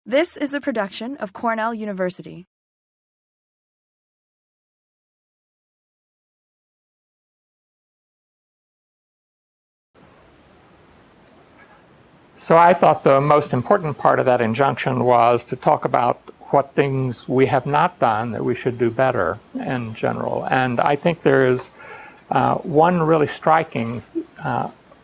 This is a production of Cornell University. So I thought the most important part of that injunction was to talk about what things we have not done that we should do better in general. And I think there is one really striking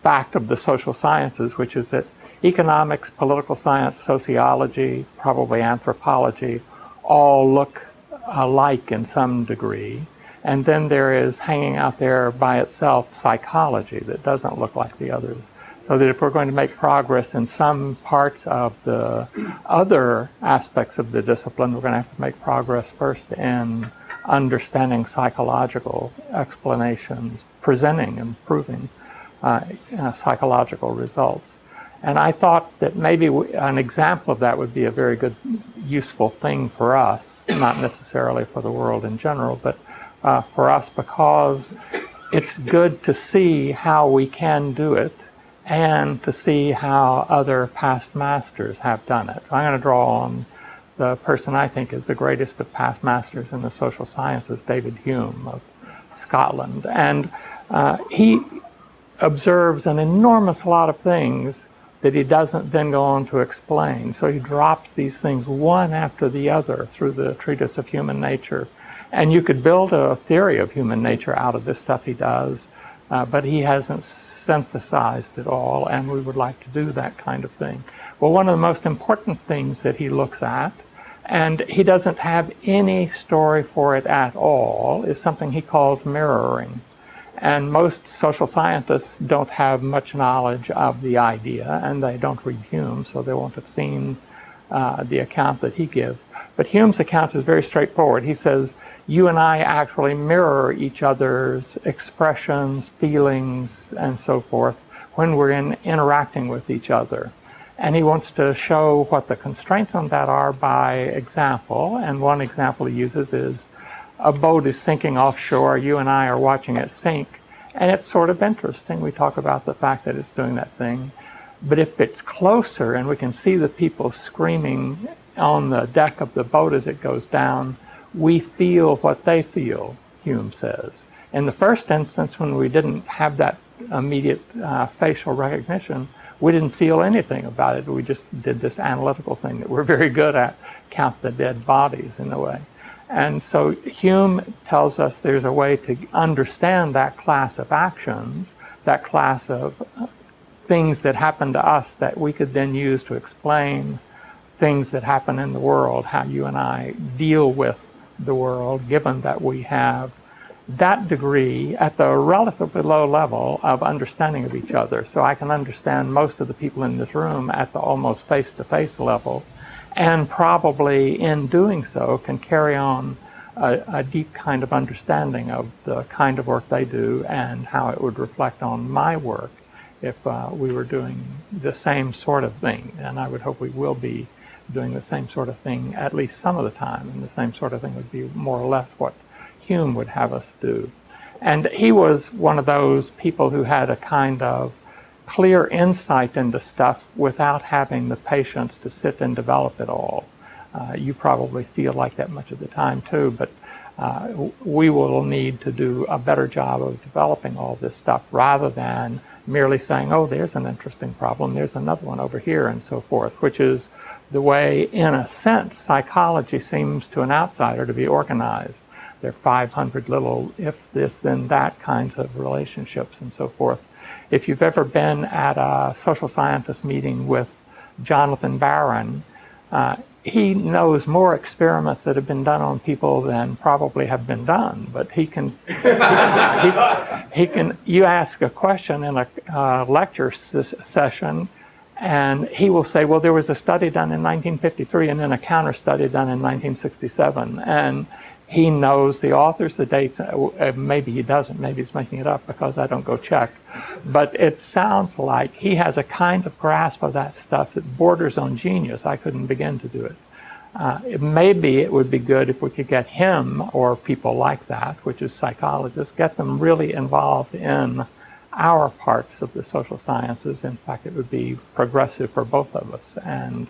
fact of the social sciences, which is that economics, political science, sociology, probably anthropology, all look alike in some degree. And then there is hanging out there by itself psychology that doesn't look like the others. So that if we're going to make progress in some parts of the other aspects of the discipline, we're going to have to make progress first in understanding psychological explanations, presenting and proving psychological results. And I thought that maybe an example of that would be a very good, useful thing for us, not necessarily for the world in general, but for us, because it's good to see how we can do it and to see how other past masters have done it. I'm going to draw on the person I think is the greatest of past masters in the social sciences, David Hume of Scotland. And he observes an enormous lot of things that he doesn't then go on to explain. So he drops these things one after the other through the Treatise of Human Nature. And you could build a theory of human nature out of this stuff he does, but he hasn't synthesized it all, and we would like to do that kind of thing. Well, one of the most important things that he looks at, and he doesn't have any story for it at all, is something he calls mirroring. And most social scientists don't have much knowledge of the idea, and they don't read Hume, so they won't have seen the account that he gives. But Hume's account is very straightforward. He says, you and I actually mirror each other's expressions, feelings, and so forth when we're interacting with each other. And he wants to show what the constraints on that are by example. And one example he uses is a boat is sinking offshore. You and I are watching it sink. And it's sort of interesting. We talk about the fact that it's doing that thing. But if it's closer and we can see the people screaming on the deck of the boat as it goes down, we feel what they feel, Hume says. In the first instance, when we didn't have that immediate facial recognition, we didn't feel anything about it. We just did this analytical thing that we're very good at, count the dead bodies in a way. And so Hume tells us there's a way to understand that class of actions, that class of things that happen to us that we could then use to explain things that happen in the world, how you and I deal with the world, given that we have that degree at the relatively low level of understanding of each other. So I can understand most of the people in this room at the almost face-to-face level, and probably in doing so can carry on a deep kind of understanding of the kind of work they do and how it would reflect on my work if we were doing the same sort of thing. And I would hope we will be doing the same sort of thing at least some of the time, and the same sort of thing would be more or less what Hume would have us do. And he was one of those people who had a kind of clear insight into stuff without having the patience to sit and develop it all. You probably feel like that much of the time too, but we will need to do a better job of developing all this stuff rather than merely saying, oh, there's an interesting problem, there's another one over here, and so forth, which is the way, in a sense, psychology seems to an outsider to be organized. There are 500 little if this, then that kinds of relationships and so forth. If you've ever been at a social scientist meeting with Jonathan Barron, he knows more experiments that have been done on people than probably have been done. But he can, you ask a question in a lecture session, and he will say, well, there was a study done in 1953 and then a counter study done in 1967. And he knows the authors, the dates. Maybe he doesn't. Maybe he's making it up because I don't go check. But it sounds like he has a kind of grasp of that stuff that borders on genius. I couldn't begin to do it. Maybe it would be good if we could get him or people like that, which is psychologists, get them really involved in our parts of the social sciences. In fact, it would be progressive for both of us. And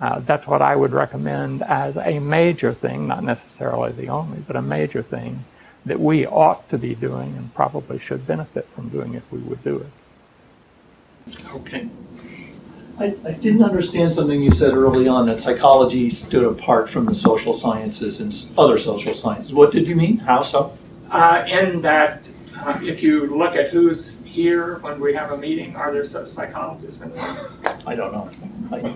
That's what I would recommend as a major thing, not necessarily the only, but a major thing that we ought to be doing and probably should benefit from doing if we would do it. Okay. I didn't understand something you said early on, that psychology stood apart from the social sciences and other social sciences. What did you mean? How so? In that, if you look at who's here when we have a meeting, are there psychologists in the room? I don't know.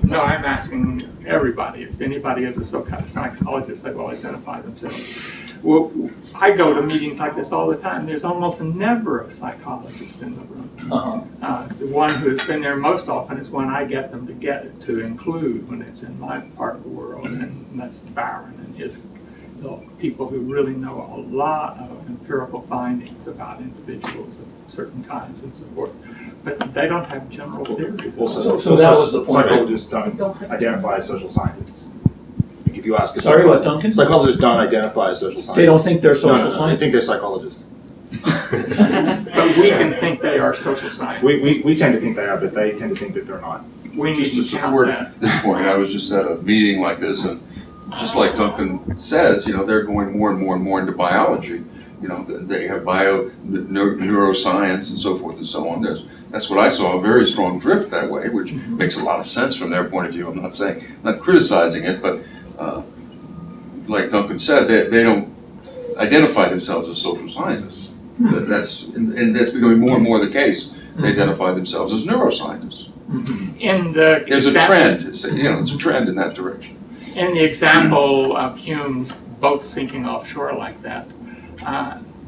No, I'm asking everybody. If anybody is a psychologist, they will identify themselves. Well, I go to meetings like this all the time. There's almost never a psychologist in the room. The one who's been there most often is one I get them to include when it's in my part of the world, and that's Barron and his people who really know a lot of empirical findings about individuals of certain kinds and so forth. But they don't have general theories. Well, so that was the point. Psychologists don't identify as social scientists. If you ask, Sorry, what, Duncan? Psychologists don't identify as social scientists. They don't think they're social They scientists? think they're psychologists. But we can think they are social scientists. We tend to think they are, but they tend to think that they're not. We need Just to to count support that. this point, I was just at a meeting like this, and just like Duncan says, they're going more and more and more into biology. They have neuroscience and so forth and so on. That's what I saw, a very strong drift that way, which makes a lot of sense from their point of view. I'm not criticizing it, but like Duncan said, they don't identify themselves as social scientists. That's becoming more and more the case. They identify themselves as neuroscientists. There's a trend. It's a trend in that direction. In the example of Hume's boat sinking offshore like that,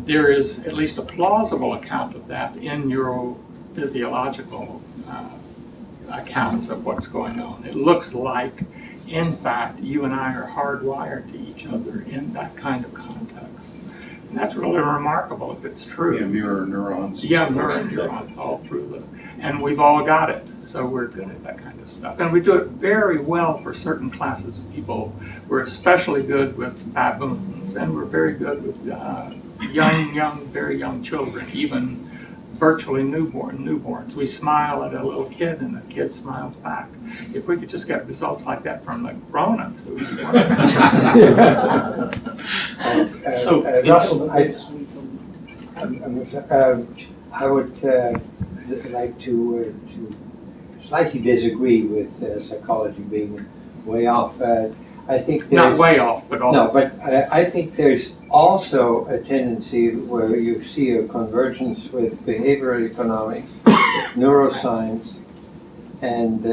there is at least a plausible account of that in neurophysiological accounts of what's going on. It looks like, in fact, you and I are hardwired to each other in that kind of context. And that's really remarkable if it's true. Yeah, mirror neurons. Yeah, mirror neurons all through and we've all got it, so we're good at that kind of stuff. And we do it very well for certain classes of people. We're especially good with baboons, and we're very good with very young children, even virtually newborns. We smile at a little kid, and the kid smiles back. If we could just get results like that from the grown-ups, it would be wonderful. Russell, I would like to slightly disagree with psychology being way off. I think not way off, but off. No, but I think there's also a tendency where you see a convergence with behavioral economics, neuroscience, and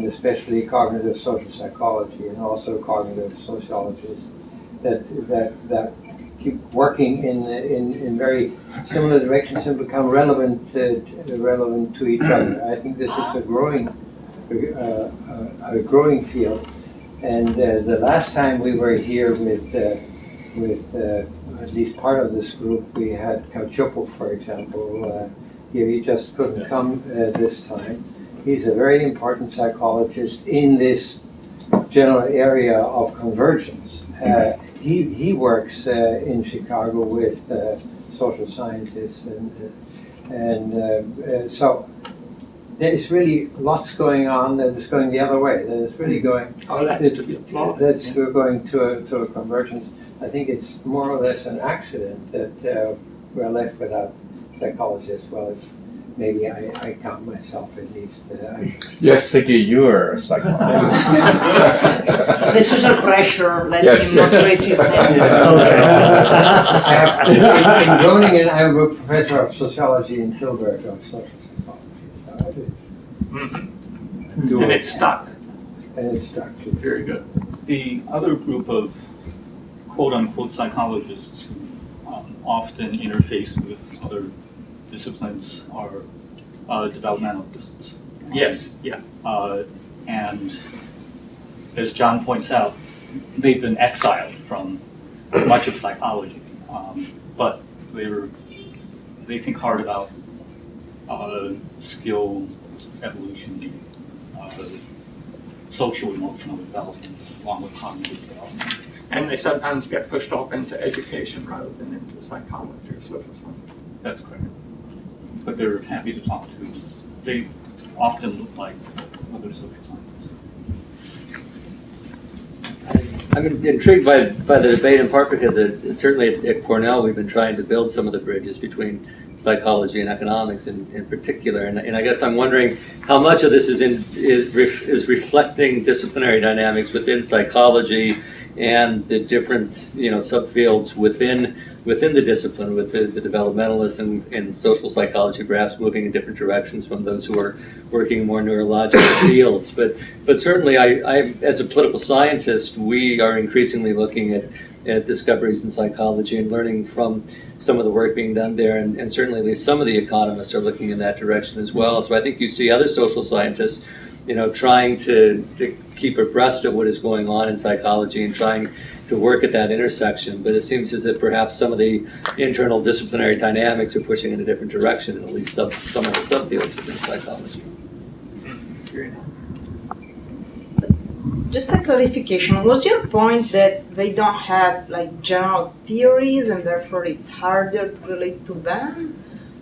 especially cognitive social psychology, and also cognitive sociologists that keep working in very similar directions and become relevant to each other. I think this is a growing field. And the last time we were here with at least part of this group, we had Cacioppo, for example. He just couldn't come this time. He's a very important psychologist in this general area of convergence. He works in Chicago with social scientists, and so there's really lots going on that is going the other way. That is really going. Oh, that's to be applauded. We're going to a convergence. I think it's more or less an accident that we're left without psychologists. Well, maybe I count myself at least. Yes, Siggy, you are a psychologist. The social pressure let Yes, him not yes. raise his hand. In Groningen, I'm a professor of sociology in Tilburg of social psychology. So And it's stuck. and it's stuck. Very good. The other group of quote-unquote psychologists who often interface with other disciplines are developmentalists. Yes, yeah. And as John points out, they've been exiled from much of psychology, but they think hard about skill evolution, social emotional development, along with cognitive development. And they sometimes get pushed off into education rather than into psychology or social science. That's correct. But they're happy to talk to. They often look like other social scientists. I'm intrigued by the debate in part because certainly at Cornell we've been trying to build some of the bridges between psychology and economics in particular, and I guess I'm wondering how much of this is reflecting disciplinary dynamics within psychology and the different subfields within the discipline, with the developmentalists and social psychology perhaps moving in different directions from those who are working in more neurological fields. But certainly I as a political scientist, we are increasingly looking at discoveries in psychology and learning from some of the work being done there, and certainly at least some of the economists are looking in that direction as well. So I think you see other social scientists trying to keep abreast of what is going on in psychology and trying to work at that intersection. But it seems as if perhaps some of the internal disciplinary dynamics are pushing in a different direction, in at least some of the subfields within psychology. Just a clarification, was your point that they don't have like general theories and therefore it's harder to relate to them?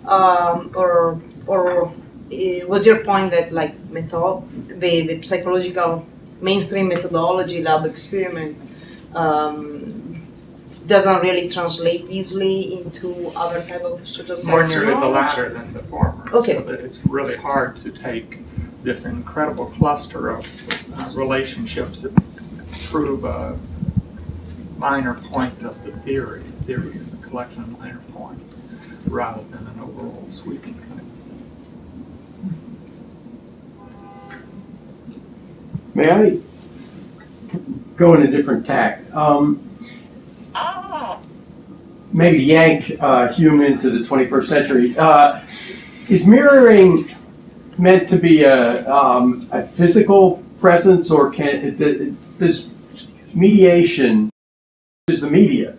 Or was your point that like the psychological mainstream methodology, lab experiments, doesn't really translate easily into other type of social More science nearly the knowledge? latter than the former. Okay. So that it's really hard to take this incredible cluster of relationships that prove a minor point of the theory. The theory is a collection of minor points rather than an overall sweeping thing. May I go in a different tack? Maybe yank Hume into the 21st century. Is mirroring meant to be a physical presence, or does mediation, does the media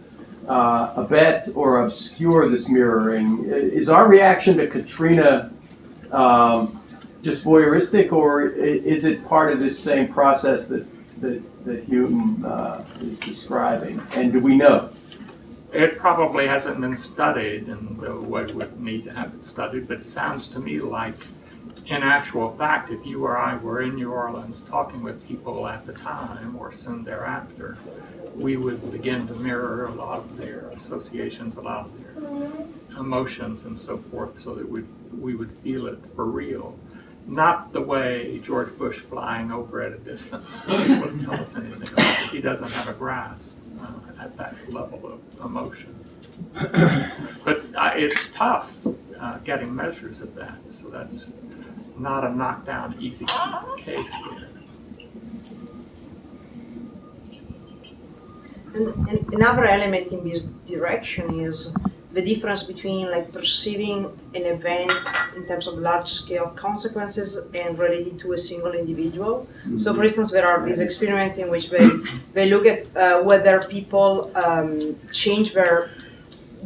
abet or obscure this mirroring? Is our reaction to Katrina just voyeuristic, or is it part of this same process that Hume is describing? And do we know? It probably hasn't been studied in the way we would need to have it studied, but it sounds to me like, in actual fact, if you or I were in New Orleans talking with people at the time or soon thereafter, we would begin to mirror a lot of their associations, a lot of their emotions and so forth, so that we would feel it for real. Not the way George Bush flying over at a distance would tell us anything about it. He doesn't have a grasp at that level of emotion. But it's tough getting measures of that, so that's not a knockdown easy case here. And another element in this direction is the difference between like perceiving an event in terms of large-scale consequences and related to a single individual. Mm-hmm. So, for instance, there are these experiments in which they look at whether people change their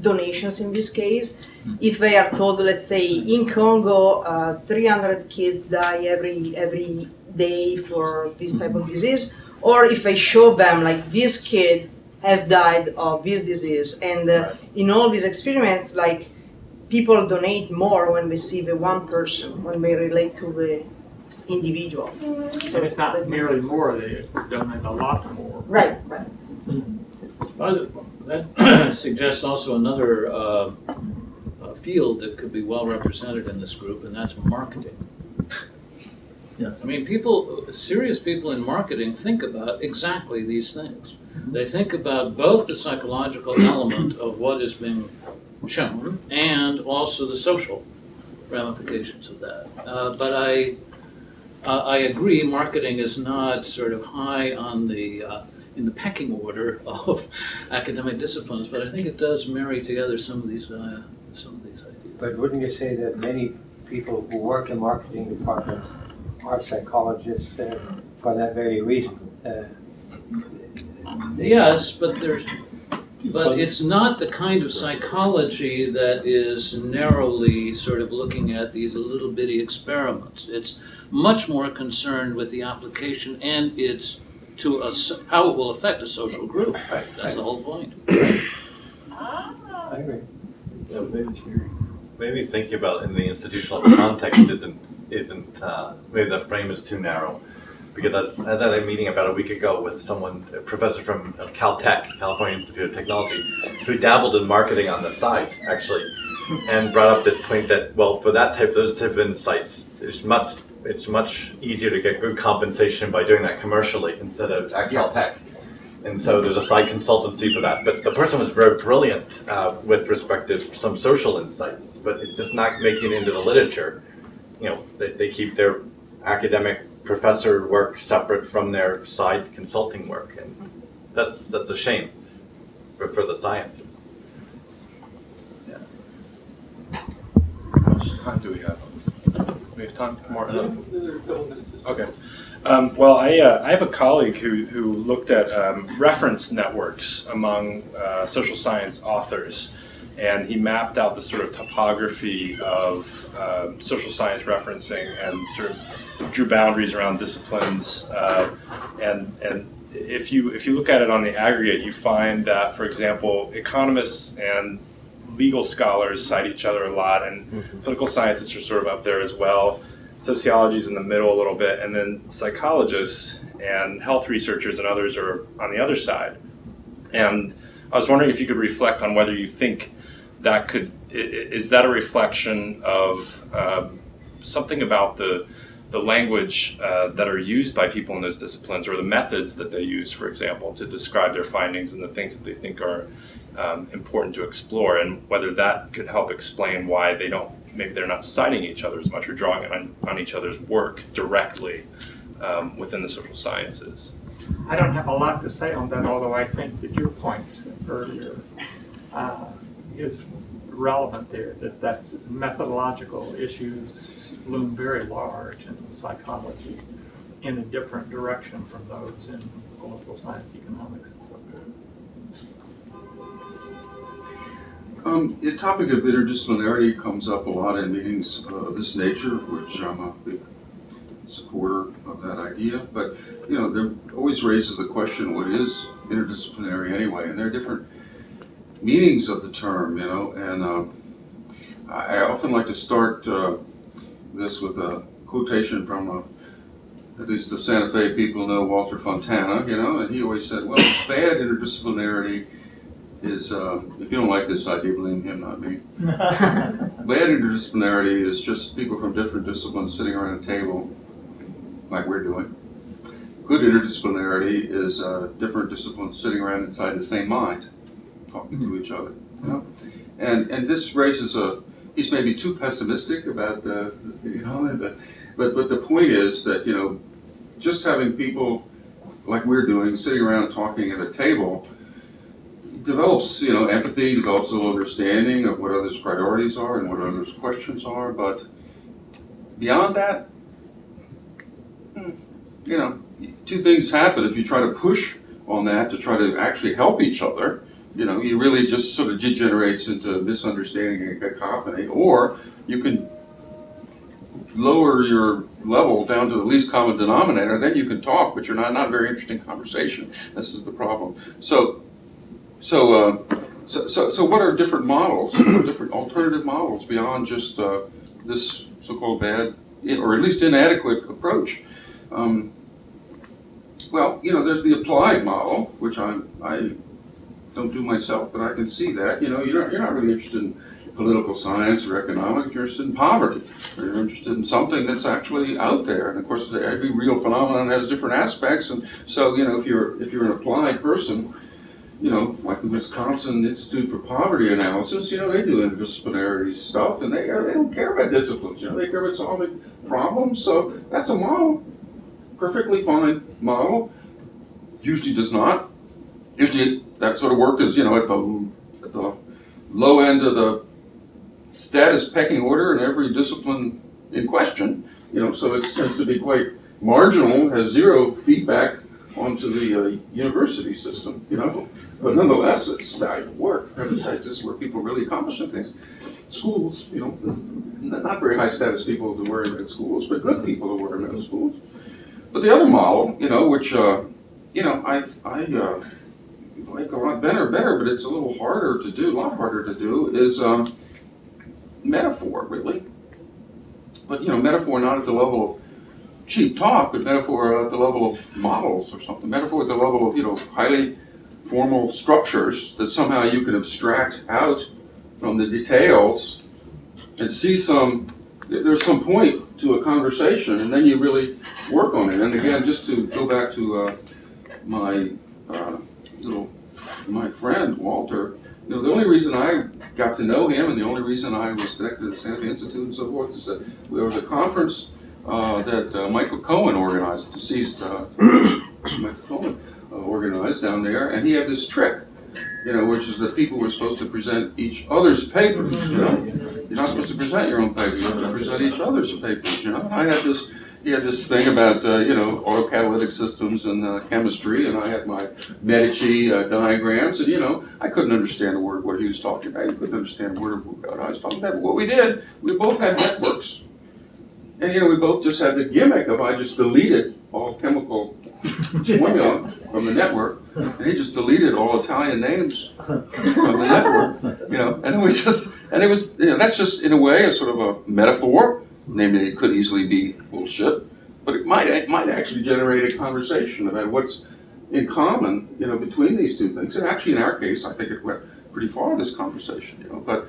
donations in this case. If they are told, let's say, in Congo, 300 kids die every day for this type of disease, or if they show them, like, this kid has died of this disease. And in all these experiments, like, people donate more when they see the one person, when they relate to the individual. So it's not merely more, they donate a lot more. Right. That suggests also another field that could be well represented in this group, and that's marketing. Yes. I mean, serious people in marketing think about exactly these things. Mm-hmm. They think about both the psychological element of what is being shown and also the social ramifications of that. But I agree, marketing is not sort of high on in the pecking order of academic disciplines, but I think it does marry together some of these ideas. But wouldn't you say that many people who work in marketing departments are psychologists for that very reason? Yes, but it's not the kind of psychology that is narrowly sort of looking at these little bitty experiments. It's much more concerned with the application and how it will affect a social group. That's the whole point. I agree. So maybe thinking about in the institutional context isn't maybe the frame is too narrow. because I was at a meeting about a week ago with someone, a professor from Caltech, California Institute of Technology, who dabbled in marketing on the side, actually, and brought up this point that, well, for those type of insights, it's much easier to get good compensation by doing that commercially instead of at Caltech. And so there's a side consultancy for that. But the person was very brilliant with respect to some social insights, but it's just not making it into the literature. You know, they keep their academic professor work separate from their side consulting work, and that's a shame for the sciences. Yeah. How much time do we have? We have time for more? Another couple minutes. Okay. Well, I have a colleague who looked at reference networks among social science authors, and he mapped out the sort of topography of social science referencing and sort of drew boundaries around disciplines. And if you look at it on the aggregate, you find that, for example, economists and legal scholars cite each other a lot, and political scientists are sort of up there as well. Sociology's in the middle a little bit, and then psychologists and health researchers and others are on the other side. And I was wondering if you could reflect on whether you think that is that a reflection of something about the language that are used by people in those disciplines, or the methods that they use, for example, to describe their findings and the things that they think are important to explore, and whether that could help explain why maybe they're not citing each other as much or drawing on each other's work directly within the social sciences. I don't have a lot to say on that, although I think that your point earlier is relevant there, that methodological issues loom very large in psychology in a different direction from those in political science, economics, and so forth. The topic of interdisciplinarity comes up a lot in meetings of this nature, which I'm a big supporter of that idea. But, you know, there always raises the question, what is interdisciplinary anyway? And there are different meanings of the term, you know, and I often like to start this with a quotation from at least the Santa Fe people know Walter Fontana, you know, and he always said, well, bad interdisciplinarity is, if you don't like this idea, blame him, not me. Bad interdisciplinarity is just people from different disciplines sitting around a table like we're doing. Good interdisciplinarity is different disciplines sitting around inside the same mind, talking to each other, you know? And this raises he's maybe too pessimistic about but the point is that, you know, just having people like we're doing, sitting around talking at a table, develops, you know, empathy, develops a little understanding of what others' priorities are and what others' questions are, but beyond that, you know, two things happen if you try to push on that to try to actually help each other. You know, you really just sort of degenerates into misunderstanding and cacophony, or you can lower your level down to the least common denominator, then you can talk, but you're not a very interesting conversation. This is the problem. So what are different models, different alternative models beyond just this so-called bad, or at least inadequate approach? Well, you know, there's the applied model, which I don't do myself, but I can see that. You know, you're not really interested in political science or economics. You're interested in poverty, or you're interested in something that's actually out there. And of course, every real phenomenon has different aspects. And so, you know, if you're an applied person, you know, like the Wisconsin Institute for Poverty Analysis, you know, they do interdisciplinary stuff, and they don't care about disciplines. You know, they care about solving problems. So that's a model, perfectly fine model. Usually does not. Usually that sort of work is, you know, at the low end of the status pecking order in every discipline in question. You know, so it tends to be quite marginal, has zero feedback onto the university system, you know. But nonetheless, it's valuable work. This is where people really accomplish things. Schools, you know, not very high status people who were in schools, but good people who were in middle schools. But the other model, you know, which, you know, I like a lot better, but it's a lot harder to do, is metaphor, really. But, you know, metaphor not at the level cheap talk, but metaphor at the level of models or something, metaphor at the level of, highly formal structures that somehow you can abstract out from the details and see there's some point to a conversation, and then you really work on it. And again, just to go back to my friend Walter, the only reason I got to know him and the only reason I was connected to the Santa Institute and so forth is that there was a conference that Michael Cohen organized, deceased Michael Cohen organized down there, and he had this trick, which is that people were supposed to present each other's papers. You're not supposed to present your own papers; you have to present each other's papers. And he had this thing about autocatalytic systems and chemistry, and I had my Medici diagrams, and I couldn't understand a word of what he was talking about. He couldn't understand a word of what I was talking about. But what we did, we both had networks. And we both just had the gimmick of I just deleted all chemical formula from the network, and he just deleted all Italian names from the network, and it was that's just in a way a sort of a metaphor. Namely, it could easily be bullshit, but it might actually generate a conversation about what's in common, between these two things. And actually, in our case, I think it went pretty far, this conversation, But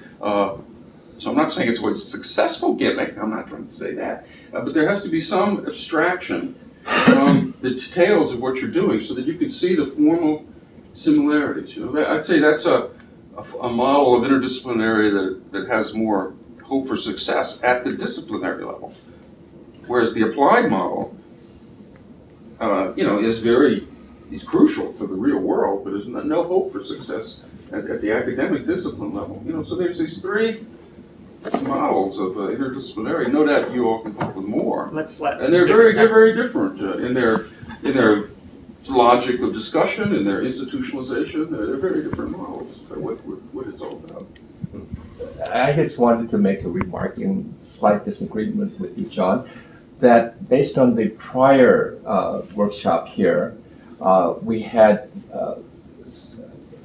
so I'm not saying it's a successful gimmick. I'm not trying to say that, but there has to be some abstraction from the details of what you're doing, so that you can see the formal similarities. I'd say that's a model of interdisciplinary that has more hope for success at the disciplinary level, whereas the applied model, is crucial for the real world, but there's no hope for success at the academic discipline level. So there's these three models of interdisciplinary. No doubt you all can come up with more. And they're very different in their logic of discussion and their institutionalization. They're very different models. What it's all about. I just wanted to make a remark in slight disagreement with you, John, that based on the prior workshop here, we had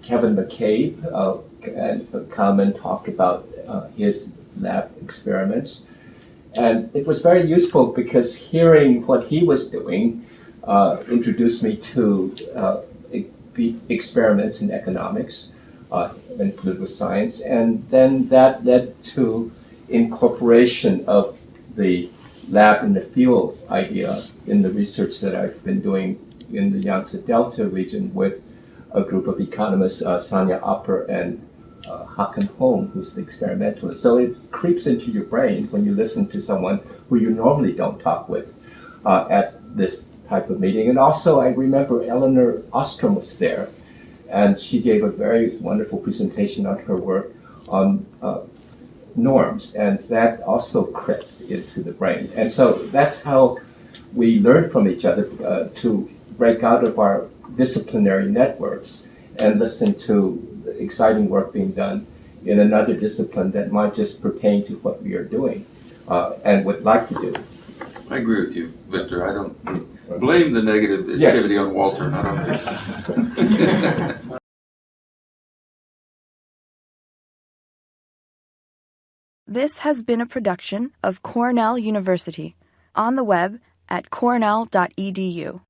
Kevin McCabe come and talk about his lab experiments. And it was very useful because hearing what he was doing introduced me to experiments in economics and political science, and then that led to incorporation of the lab in the field idea in the research that I've been doing in the Yangtze Delta region with a group of economists, Sonja, Opper, and Hakan Holm, who's the experimentalist. So it creeps into your brain when you listen to someone who you normally don't talk with at this type of meeting. And also I remember Eleanor Ostrom was there, and she gave a very wonderful presentation on her work on norms, and that also crept into the brain. And so that's how we learn from each other to break out of our disciplinary networks and listen to the exciting work being done in another discipline that might just pertain to what we are doing and would like to do. I agree with you, Victor. I don't blame the negative activity on Walter, not on me. This has been a production of Cornell University, on the web at cornell.edu.